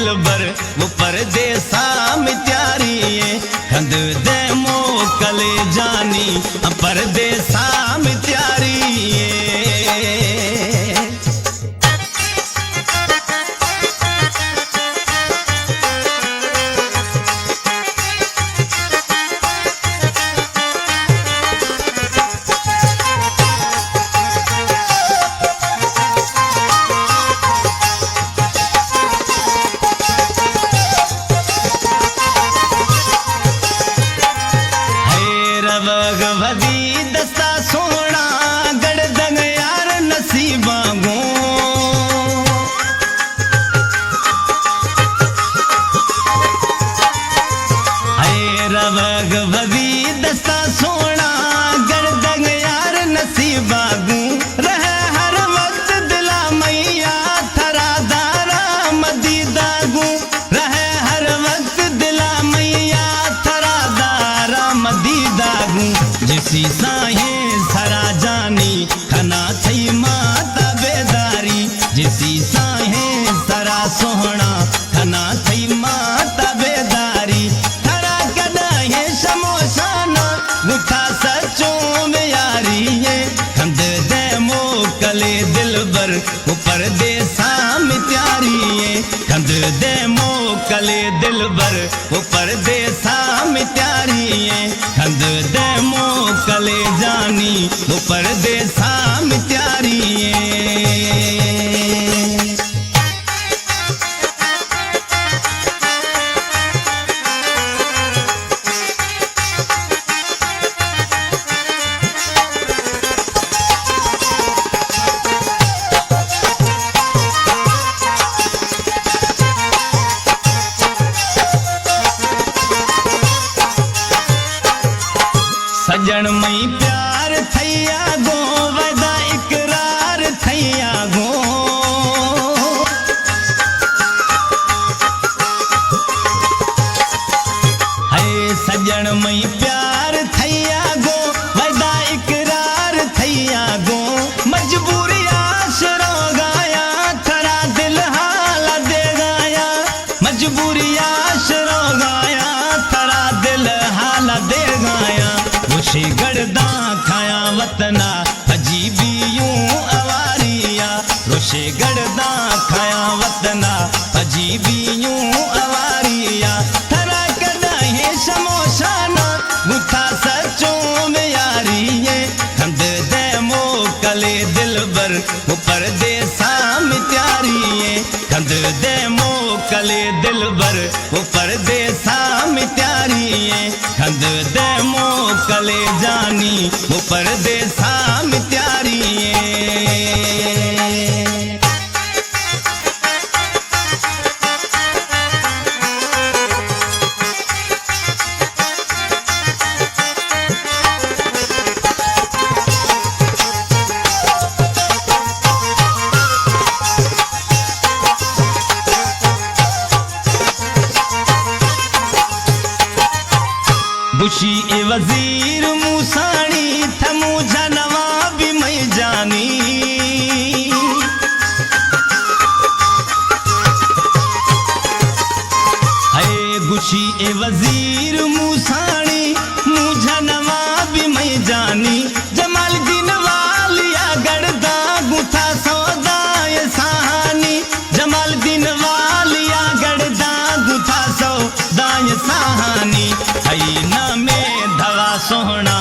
दिल बर वो परदेसा में त्यारी है खंद दे मोकले जानी परदेसा में त्यारी है। भगवती दस्ता सोना गड़ दंग यार नसीबा गो भगवती दस्ता सोना गड़ दंग यार नसीबा गो रह हर वक्त दिला मैया थरा दारा मदीदा गो रह हर वक्त दिला मैया थरा दारा मदीदा गो जिसी साहे सरा जानी खना थई माता बेदारी जिसी साहे सरा सोहना खना थई माता बेदारी थरा कदा है शमोशाना गुठा सचों में यारी है खंद दे मोकले दिल बर वो परदेसा में त्यारी है खंद दे मोकले दिल बर वो परदेसा में त्यारी है खंद दे मोकले जानी वो परदेसा में त्यारी है। सजन मई प्यार थैया गो वदा इकरार थैया गो है सजन मई प्यार थैया गो वदा इकरार थैया गो मजबूरी आशरो गाया थरा दिल हाला दे गाया मजबूरी आशरो गाया थरा दिल हाला दे गाया रोशे गड़दा खाया वतना अजीबी यूं अवारिया रोशे गड़दा खाया वतना अजीबी यूं अवारिया थरा कदा है शमोशाना गुठा सचों में यारी है खंद दे मोकले दिल बर वो परदेसा में त्यारी है खंद दे मोकले दिल बर वो परदेसा में त्यारी है खंद दे मोकले जानी वो परदेसा में त्यारी है। बुशी ए वजीर मूसानी थमू जनवा भी मैं जानी है गुशी ए वजीर मूसानी मुझा नवा भी मैं जानी जमाल दिन वालिया गड़दा गुठा सौदाय सहानी जमाल दिन वालिया गड़दा गुठा सौदाय सहानी है ना में धवा सोहना